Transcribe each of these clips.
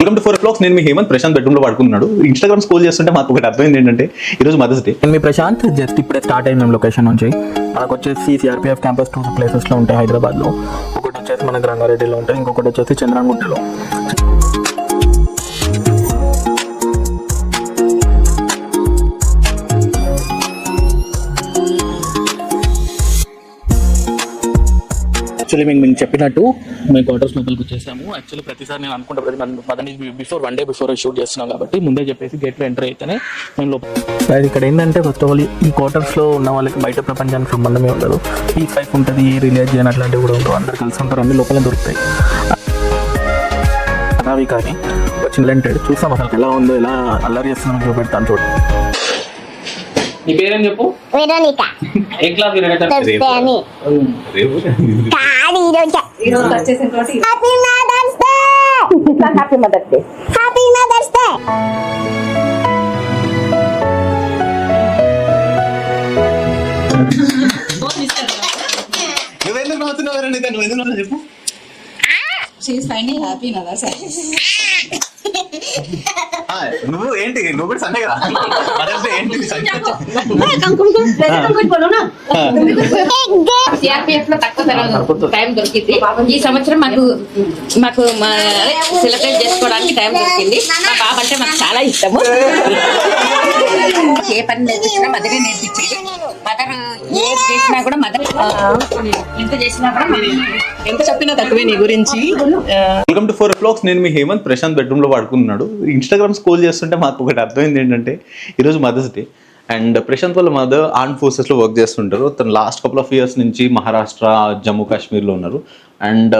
Welcome to 4 o'clock. నేను మీ Hemant. Prashanth bedroom లో పడుకున్నాడు. ఇన్స్టాగ్రామ్ స్క్రోల్ చేస్తుంటే మాకు ఒకటి అర్థమైంది ఏంటంటే ఈరోజు మదర్స్ డే. నేను మీ ప్రశాంత్. జస్ట్ ఇప్పుడే స్టార్ట్ అయ్యి మేము లొకేషన్ నుంచి మనకు వచ్చేసి సిఆర్పిఎఫ్ క్యాంపస్ 2 ప్లేసెస్లో ఉంటాయి హైదరాబాద్లో. ఒకటి వచ్చేసి మనకు రంగారెడ్డిలో ఉంటుంది, ఇంకొకటి వచ్చేసి చంద్రాంగుట్టలో. యాక్చువల్లీ మేము చెప్పినట్టు మేము క్వార్టర్స్ లోపలికి వచ్చేసాము. యాక్చువల్లీ ప్రతిసారి నేను అనుకుంటా పదని వన్ డే బిఫోర్ షూట్ చేస్తున్నాం కాబట్టి ముందే చెప్పేసి గేట్లో ఎంటర్ అయితేనే మేము లోపల. ఇక్కడ ఏంటంటే ఫస్ట్ ఆఫ్ ఆల్ ఈ క్వార్టర్స్లో ఉన్న వాళ్ళకి బయట ప్రపంచానికి సంబంధమే ఉండదు. పీస్ లైఫ్ ఉంటుంది, రిలీజియన్ అట్లాంటివి కూడా ఉంటారు, అందరు కలిసి ఉంటారు, అన్ని లోపలే దొరుకుతాయి. అవి కానీ చిన్నెంటెడ్ చూస్తాం అసలు ఎలా ఉందో, ఎలా అల్లరి చేస్తున్నామో చూపెడతాను చూడండి. నీ పేరేం చెప్పు? వెరోనికా. ఏ class? Happy mother's day. Happy mother's day. నువ్వెందుకు నవ్వుతున్నావు? నువ్వు ఎందుకు నవ్వుతున్నావు చెప్పు. She's finding happy in other side. నువ్వు ఏంటి? నువ్వు కూడా సండే కదా మదర్స్ డే ఏంటి? సిఆర్పిఎఫ్ లో తక్కువ టైం దొరికింది. ఈ సంవత్సరం మాకు సెలబ్రేట్ చేసుకోవడానికి టైం దొరికింది. మా బాబు అంటే మాకు చాలా ఇష్టము. ఏ పని నేర్పించినా మదరే నేర్పించేది. మదర్ ఏది చేసినా కూడా మదర్ ఎంత చేసినా కూడా ఎంత చెప్పినా తక్కువే నీ గురించి. Welcome to 4 o'clock. నేను మీ హేమంత్. ప్రశాంత్ బెడ్రూమ్ లో పడుకున్నాడు. ఇన్స్టాగ్రామ్ స్క్రోల్ చేస్తుంటే మాకు ఒకటి అర్థమైంది ఏంటంటే ఈరోజు మదర్స్ డే. అండ్ ప్రశాంత్ వాళ్ళ మదర్ ఆర్మ్ ఫోర్సెస్లో వర్క్ చేస్తుంటారు. తను లాస్ట్ కపుల్ ఆఫ్ ఇయర్స్ నుంచి మహారాష్ట్ర, జమ్మూ కాశ్మీర్లో ఉన్నారు. అండ్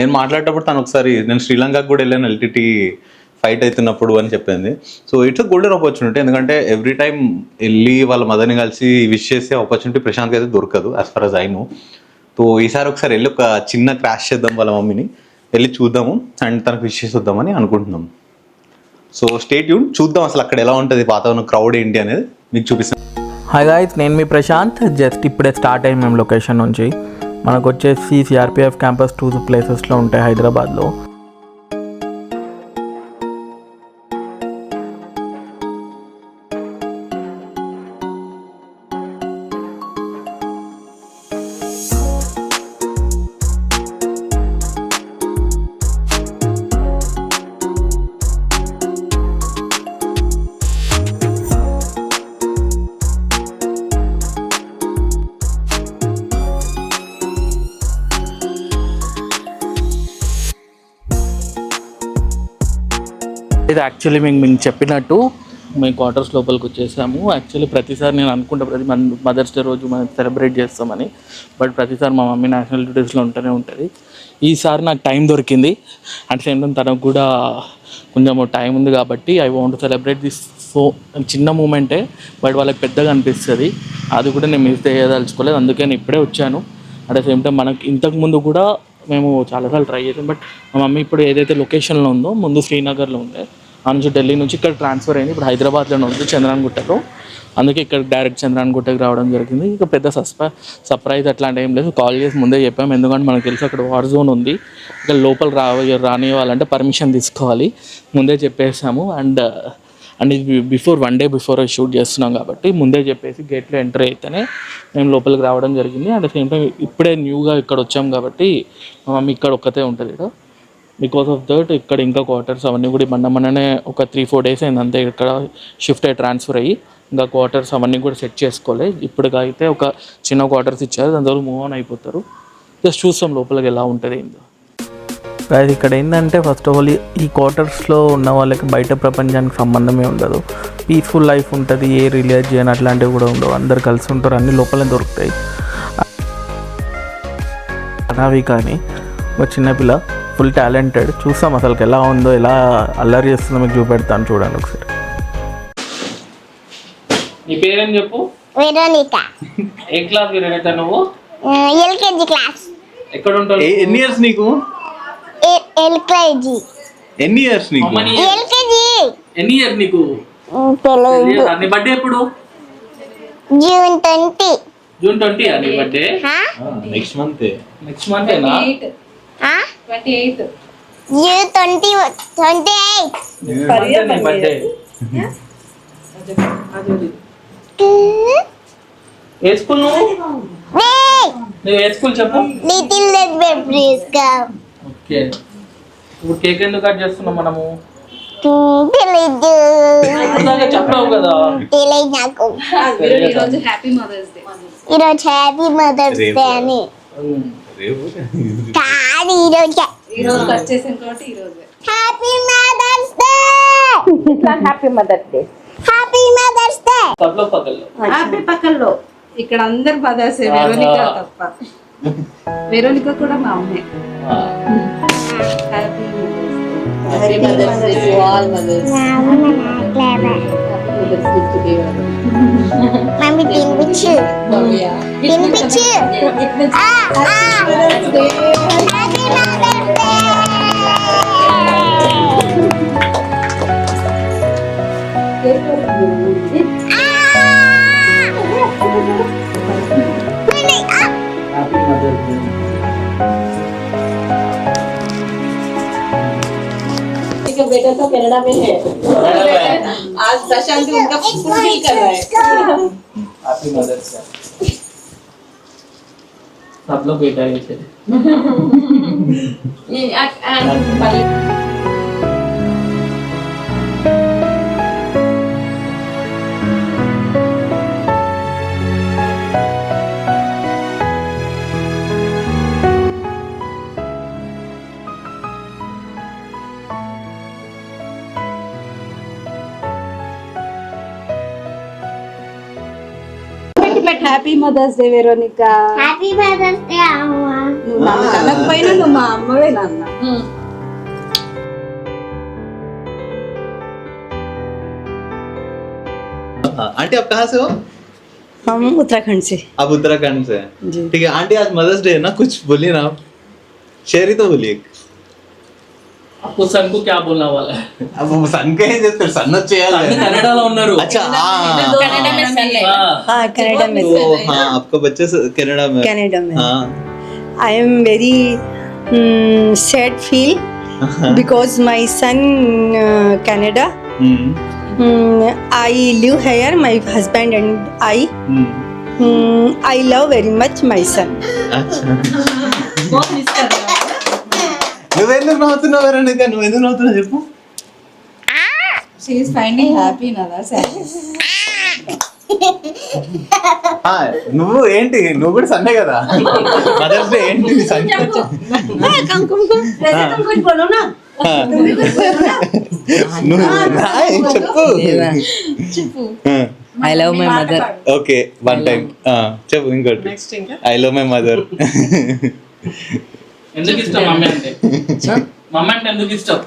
నేను మాట్లాడేటప్పుడు తను ఒకసారి నేను శ్రీలంకకు కూడా వెళ్ళాను ఎల్టీటీ ఫైట్ అవుతున్నప్పుడు అని చెప్పింది. So it's golden opportunity. ఎందుకంటే ఎవ్రీ టైం వెళ్ళి వాళ్ళ మదర్ని కలిసి విష్ చేసే ఆపర్చునిటీ ప్రశాంత్కి అయితే దొరకదు as far as I know. So ఈసారి ఒకసారి వెళ్ళి ఒక చిన్న క్రాష్ చేద్దాం, వాళ్ళ మమ్మీని వెళ్ళి చూద్దాము అండ్ తనకు విష్ చేసి వద్దామని అనుకుంటున్నాం. సో స్టే ట్యూన్, చూద్దాం అసలు అక్కడ ఎలా ఉంటుంది వాతావరణం, క్రౌడ్ ఏంటి అనేది మీకు చూపిస్తాను. హాయ్ గాయ్స్, నేను మీ ప్రశాంత్. జస్ట్ ఇప్పుడే స్టార్ట్ అయ్యి మేము లొకేషన్ నుంచి మనకు వచ్చేసి సిఆర్పిఎఫ్ క్యాంపస్ 2 ప్లేసెస్లో ఉంటాయి హైదరాబాద్లో. ఇది యాక్చువల్లీ మేము చెప్పినట్టు మేము క్వార్టర్స్ లోపలికి వచ్చేసాము. యాక్చువల్లీ ప్రతిసారి నేను అనుకుంటా మదర్స్ డే రోజు మనం సెలబ్రేట్ చేస్తామని, బట్ ప్రతిసారి మా మమ్మీ నేషనల్ డ్యూటీస్లో ఉంటూనే ఉంటుంది. ఈసారి నాకు టైం దొరికింది. అట్ సేమ్ టైం తనకు కూడా కొంచెం టైం ఉంది కాబట్టి I want celebrate this. So చిన్న మూమెంటే బట్ వాళ్ళకి పెద్దగా అనిపిస్తుంది. అది కూడా నేను మిస్ చేయదలుచుకోలేదు, అందుకే నేను ఇప్పుడే వచ్చాను. అట్ ద సేమ్ టైం మనకి ఇంతకుముందు కూడా మేము చాలాసార్లు ట్రై చేసాం, బట్ మా మమ్మీ ఇప్పుడు ఏదైతే లొకేషన్లో ఉందో ముందు శ్రీనగర్లో ఉండే, ఆ నుంచి ఢిల్లీ నుంచి ఇక్కడ ట్రాన్స్ఫర్ అయింది. ఇప్పుడు హైదరాబాద్లోనే ఉంది చంద్రాంగుట్టలో. అందుకే ఇక్కడ డైరెక్ట్ చంద్రాంగుట్టకి రావడం జరిగింది. ఇక పెద్ద సర్ప్రైజ్ అట్లాంటి ఏం లేదు, కాల్ చేసి ముందే చెప్పాము. ఎందుకంటే మనకు తెలిసి అక్కడ వార్ జోన్ ఉంది, ఇక్కడ లోపల రానివ్వాలంటే పర్మిషన్ తీసుకోవాలి, ముందే చెప్పేసాము. అండ్ ఇది వన్ డే బిఫోర్ షూట్ చేస్తున్నాం కాబట్టి ముందే చెప్పేసి గేట్లో ఎంటర్ అయితేనే మేము లోపలికి రావడం జరిగింది. అండ్ సేమ్ టైం ఇప్పుడే న్యూగా ఇక్కడ వచ్చాం కాబట్టి మా మమ్మీ ఇక్కడ ఒక్కతే ఉంటుంది. ఇక్కడ బికాస్ ఆఫ్ దట్ ఇక్కడ ఇంకా క్వార్టర్స్ అవన్నీ కూడా మొన్ననే ఒక 3-4 days అయింది అంతే ఇక్కడ షిఫ్ట్ అయ్యి ట్రాన్స్ఫర్ అయ్యి. ఇంకా క్వార్టర్స్ అవన్నీ కూడా సెట్ చేసుకోలేదు. ఇప్పటికైతే అయితే ఒక చిన్న క్వార్టర్స్ ఇచ్చారు, దాని తర్వాత మూవ్ ఆన్ అయిపోతారు. జస్ట్ చూస్తాం లోపలికి ఎలా ఉంటుంది ఏందో. ఇక్కడ ఏంటంటే ఫస్ట్ ఆఫ్ ఆల్ ఈ క్వార్టర్స్లో ఉన్న వాళ్ళకి బయట ప్రపంచానికి సంబంధమే ఉండదు. పీస్ఫుల్ లైఫ్ ఉంటుంది, ఏ రిలీజియన్ అట్లాంటివి కూడా ఉండవు, అందరు కలిసి ఉంటారు, అన్ని లోపలే దొరుకుతాయి. అవి కానీ ఒక చిన్నపిల్ల ఫుల్ టాలెంటెడ్. చూస్తాం అసలు ఎలా ఉందో, ఎలా అల్లరి చేస్తుందో మీకు చూపెడతాను చూడండి ఒకసారి. నీ పేరేం చెప్పు? వెరోనికా. ఏ క్లాస్ వెరోనికా నువ్వు? LKG class. ఎక్కడ ఉంటావు? ఎన్ని ఇయర్స్ నీకు? ఎల్కేజీ. ఎన్ని ఇయర్స్ నీకు? ఎల్కేజీ. ఎన్ని ఇయర్స్ నీకు? తెలియదు. నీ బర్త్డే ఎప్పుడు? జూన్ 20. జూన్ 20 నీ birthday? Next month. Next month 28. You 28. ఏ స్కూల్ నువ్వు ఏ స్కూల్ చెప్పు. Little Red Babies go. Okay, ఇప్పుడు కేక్ ఎందుకు కట్ చేస్తున్నాం మనము? తెలీదు. ఇప్పటిదాకా చెప్పావు కదా. తెలీదు నాకు. ఈరోజు హ్యాపీ మదర్స్ డే. ఈరోజు హ్యాపీ మదర్స్ డే అని కాదు ఈరోజు ఈరోజు కట్ చేసిన కాబట్టి ఈరోజు happy mother's day. Happy mother's day. Happy mother's day. సబ్లో పక్కల్లో హ్యాపీ పక్కల్లో ఇక్కడ అందరు మదర్స్ వెరోనిక తప్ప. వెరోనిక కూడా మా అమ్మే. Happy mother's day to all mothers. Mummy తినిపించు తినిపించు. Happy mother's day. Happy mother's day. बेटा तो कनाडा में है. आज प्रशांत उनका फुलफिल कर रहा है. Happy mother's day. सब लोग बेटा है थे. Happy mother's day Veronica. Happy mother's day అమ్మ. నువ్వు నన్ను కనకపోయినా నువ్వు మా అమ్మవే నాన్న. आंटी आप कहाँ से हो? हम उत्तराखंड से। आप उत्तराखंड से हैं? जी। ठीक है आंटी, आज मदर्स डे है ना, कुछ बोलिए ना आप, शेर ही तो बोलिए. आपको सन को क्या बोलना वाला है? अब वो सन कहे फिर सन చేయాలి. कनाडा उन्नरू. अच्छा कनाडा में सन है. हाँ कनाडा में। तो हाँ आपका बच्चे कनाडा में. कनाडा में। हाँ I am very sad feel because my son Canada. I live here, my husband and I love very much my son. अच्छा बहुत मिस कर रहा हूँ. నువ్వెందుకు నవ్వుతున్నావు వెరోనిక? నువ్వెందుకు నవ్వుతున్నావు చెప్పు. She is finding happy now. That's it. నువ్వు ఏంటి, నువ్వు కూడా సండే కదా, మదర్స్ డే ఏంటి సండే? చెప్పు. I love my mother. Okay one time చెప్పు ఇంకోటి. I love my mother. ఎందుకు ఇష్టం మమ్మీ అంటే? మమ్మీ అంటే ఎందుకు ఇష్టం?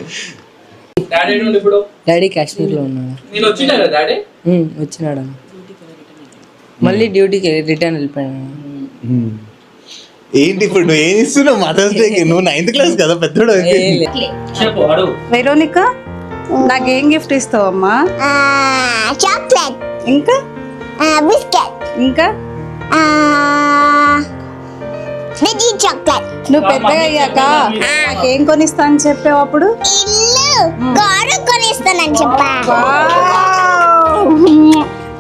డాడీ నుండి ఇప్పుడు డాడీ కాశ్మీర్లో ఉన్నాడు. మీరు వచ్చిండే కదా డాడీ? వచ్చినాడు, మళ్ళీ డ్యూటీకి రిటర్న్ వెళ్ళిపోయాడు. ఏంటి ఇప్పుడు నువ్వు ఏం ఇస్తున్నావు మదర్స్ డేకి? నువ్వు 9th క్లాస్ కదా, పెద్దోడు. చెప్పు అడుగు. వెరోనిక నాకేం గిఫ్ట్ ఇస్తావమ్మా? చాక్లెట్. ఇంకా బిస్కెట్. ఇంకా వెజీ చాక్లెట్. నువ్వు పెద్దగా అయ్యాక నాకేం కొనిస్తా అని చెప్పావు అప్పుడు? ఇల్లు కారు కొనిస్తానని చెప్పా.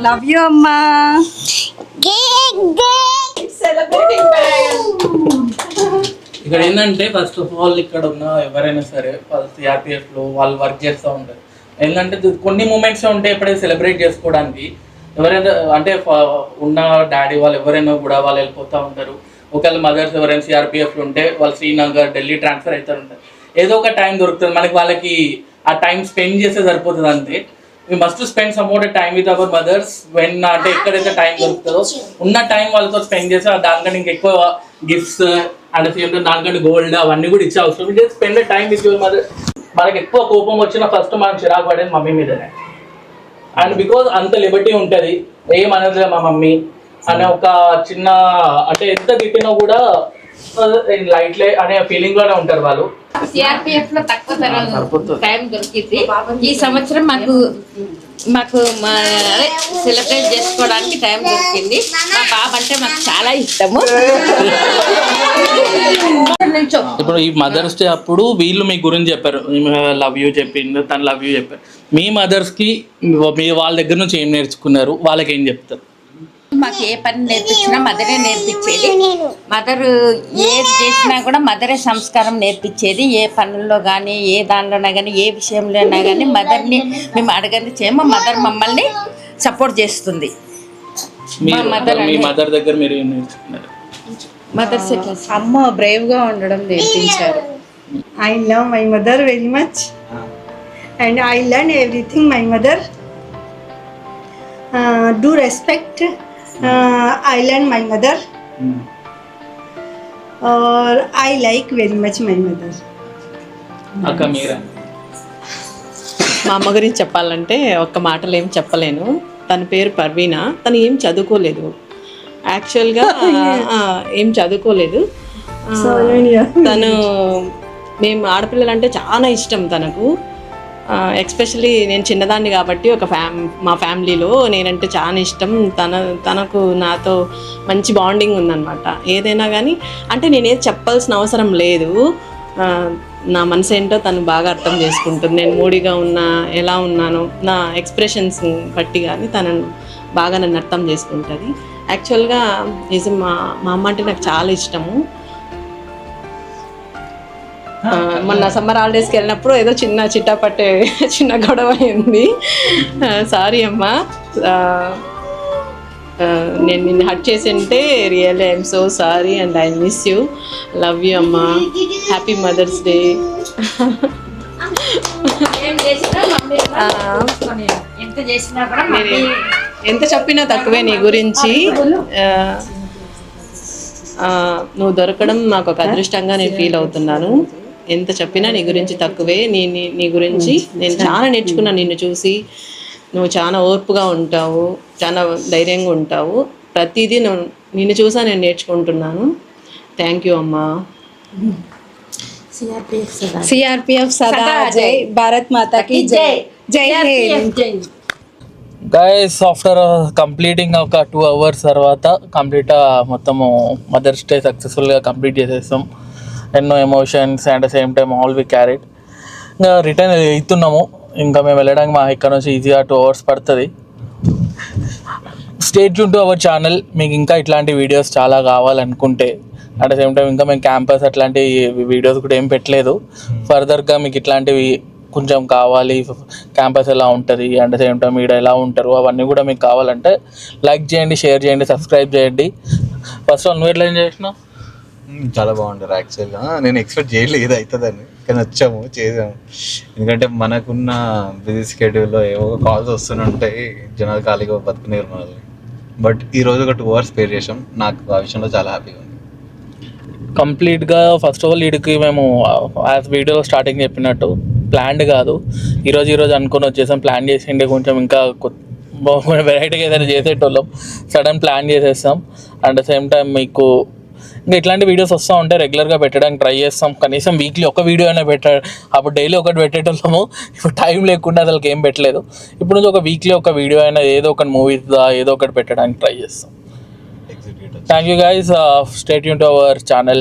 లవ్ యూ అమ్మా. కేక్ ఇక్కడ ఏంటంటే ఫస్ట్ ఆఫ్ ఆల్ ఇక్కడ ఉన్న ఎవరైనా సరే సిఆర్పిఎఫ్ లో వాళ్ళు వర్క్ చేస్తూ ఉంటారు. ఏంటంటే కొన్ని మూమెంట్స్ ఉంటాయి ఎప్పుడైతే సెలబ్రేట్ చేసుకోవడానికి. ఎవరైనా అంటే ఉన్న డాడీ వాళ్ళు ఎవరైనా కూడా వాళ్ళు వెళ్ళిపోతూ ఉంటారు. ఒకవేళ మదర్స్ ఎవరైనా సిఆర్పిఎఫ్ ఉంటే వాళ్ళు శ్రీనగర్, ఢిల్లీ ట్రాన్స్ఫర్ అవుతూ ఉంటారు. ఏదో ఒక టైం దొరుకుతుంది మనకి, వాళ్ళకి ఆ టైం స్పెండ్ చేస్తే సరిపోతుంది అంతే. we must spend some more time with our mothers when అంటే ఎక్కడైతే టైం దొరుకుతుందో ఉన్న టైం వాళ్ళతో స్పెండ్ చేసి దానికంటే ఇంకా ఎక్కువ గిఫ్ట్స్ అండ్ సేమ్ టైం దానికంటే గోల్డ్ అవన్నీ కూడా ఇచ్చే అవసరం. Spend time with your mother. మనకి ఎక్కువ కోపం వచ్చినా ఫస్ట్ మనం చిరాకు పడేది మమ్మీ మీదనే. అండ్ బికాజ్ అంత లిబర్టీ ఉంటుంది, ఏమనదులే మా మమ్మీ అనే ఒక చిన్న, అంటే ఎంత తిట్టినా కూడా లైట్లే అనే ఫీలింగ్ లోనే ఉంటారు వాళ్ళు. సిఆర్పిఎఫ్ లో తక్కువ టైం దొరికింది. ఈ సంవత్సరం మాకు సెలబ్రేట్ చేసుకోవడానికి టైం దొరికింది. మా బాబు అంటే మాకు చాలా ఇష్టము. ఇప్పుడు ఈ మదర్స్ డే అప్పుడు వీళ్ళు మీ గురించి చెప్పారు, లవ్ యూ చెప్పిండు, తను లవ్ యూ చెప్పారు. మీ మదర్స్కి మీ వాళ్ళ దగ్గర నుంచి ఏం నేర్చుకున్నారు, వాళ్ళకి ఏం చెప్తారు? మాకు ఏ పని నేర్పించినా మదరే నేర్పించేది. మదర్ ఏది చేసినా కూడా మదరే సంస్కారం నేర్పించేది. ఏ పనుల్లో కానీ, ఏ దానిలోనా కానీ, ఏ విషయంలో అయినా కానీ మదర్ని మేము అడగంది చేయమో మదర్ మమ్మల్ని సపోర్ట్ చేస్తుంది. మీ మదర్ దగ్గర మీరు ఏం నేర్చుకున్నారు? మదర్స్ అమ్మ బ్రేవ్ గా ఉండడం నేర్పించారు. I love my mother very much and I learn everything my mother. Do respect. I learn my mother or I like very much my mother. అక్క మీరా? మా అమ్మ గురించి చెప్పాలంటే ఒక్క మాటలు ఏం చెప్పలేను. తన పేరు పర్వీనా. తను ఏం చదువుకోలేదు, యాక్చువల్గా ఏం చదువుకోలేదు. తను మేము ఆడపిల్లలంటే చాలా ఇష్టం తనకు. ఎస్పెషలీ నేను చిన్నదాన్ని కాబట్టి మా ఫ్యామిలీలో నేనంటే చాలా ఇష్టం. తనకు నాతో మంచి బాండింగ్ ఉందన్నమాట. ఏదైనా కానీ అంటే నేనేది చెప్పాల్సిన అవసరం లేదు. నా మనసు ఏంటో తను బాగా అర్థం చేసుకుంటుంది. నేను మూడీగా ఉన్నా, ఎలా ఉన్నానో నా ఎక్స్ప్రెషన్స్ బట్టి కానీ తనను బాగా నన్ను అర్థం చేసుకుంటుంది. యాక్చువల్గా నిజం మా అమ్మ అంటే నాకు చాలా ఇష్టము. మొన్న సమ్మర్ హాలిడేస్కి వెళ్ళినప్పుడు ఏదో చిట్టపట్టే చిన్న గొడవ అయింది. సారీ అమ్మా, నేను నిన్ను హర్ట్ చేసి ఉంటే really I'm so sorry and I miss you. Love you అమ్మా. Happy mother's day. ఎంత చెప్పినా తక్కువే నీ గురించి. నువ్వు దొరకడం నాకు ఒక అదృష్టంగా నేను ఫీల్ అవుతున్నాను. ఎంత చెప్పినా నీ గురించి తక్కువే. నీ గురించి నేను చాలా నేర్చుకున్నాను నిన్ను చూసి. నువ్వు చాలా ఓర్పుగా ఉంటావు, చాలా ధైర్యంగా ఉంటావు. ప్రతిదీ నిన్ను చూసా నేను నేర్చుకుంటున్నాను. థ్యాంక్ యూ అమ్మా. సిఆర్పిఎఫ్ సదా జై. భారత్ మాతాకి జై. జై హింద్. గైస్, ఆఫ్టర్ కంప్లీటింగ్ ఒక 2 hours తర్వాత మొత్తము మదర్స్ డే సక్సెస్ఫుల్గా కంప్లీట్ చేసేస్తాం. ఎన్నో emotions and same time all we carried. ఇంకా రిటర్న్ అవుతున్నాము. ఇంకా మేము వెళ్ళడానికి మా ఇక్కడ నుంచి ఈజీగా 2 hours పడుతుంది. Stay tune to our channel. మీకు ఇంకా ఇట్లాంటి వీడియోస్ చాలా కావాలనుకుంటే అట్ ద సేమ్ టైం ఇంకా మేము క్యాంపస్ అట్లాంటి వీడియోస్ కూడా ఏం పెట్టలేదు. ఫర్దర్గా మీకు ఇట్లాంటివి కొంచెం కావాలి, క్యాంపస్ ఎలా ఉంటుంది అండ్ సేమ్ టైం ఇక్కడ ఎలా ఉంటారు అవన్నీ కూడా మీకు కావాలంటే లైక్ చేయండి, షేర్ చేయండి, సబ్స్క్రైబ్ చేయండి. ఫస్ట్ నువ్వు ఎట్లా ఏం చేసినావు? చాలా బాగుంటారు యాక్చువల్గా. నేను ఎక్స్పెక్ట్ చేయలేదు ఇది అవుతుందని, కానీ వచ్చాము, చేసాము. ఎందుకంటే మనకున్న బిజీ స్కెడ్యూల్లో ఏవో కాల్స్ వస్తూనే ఉంటాయి, జనాలు ఖాళీగా బతుకునేరు మనల్ని. బట్ ఈరోజు ఒక 2 hours స్పేర్ చేసాం. నాకు ఆ విషయంలో చాలా హ్యాపీగా ఉంది. కంప్లీట్గా ఫస్ట్ ఆఫ్ ఆల్ వీడికి మేము యాజ్ వీడియో స్టార్టింగ్ చెప్పినట్టు ప్లాన్డ్ కాదు. ఈరోజు అనుకుని వచ్చేసాం. ప్లాన్ చేసిండే కొంచెం ఇంకా వెరైటీగా ఏదైనా చేసేటోళ్ళం. సడన్ ప్లాన్ చేసేస్తాం. అట్ ద సేమ్ టైం మీకు ఇంకా ఇట్లాంటి వీడియోస్ వస్తూ ఉంటే రెగ్యులర్గా పెట్టడానికి ట్రై చేస్తాం. కనీసం వీక్లీ ఒక వీడియో అయినా అప్పుడు డైలీ ఒకటి పెట్టేటోళ్ళము. ఇప్పుడు టైం లేకుండా అసలు ఏం పెట్టలేదు. ఇప్పుడు నుంచి ఒక వీక్లీ ఒక వీడియో అయినా ఏదో ఒకటి మూవీస్ ఏదో ఒకటి పెట్టడానికి ట్రై చేస్తాం. Thank you guys. Stay tuned to our channel.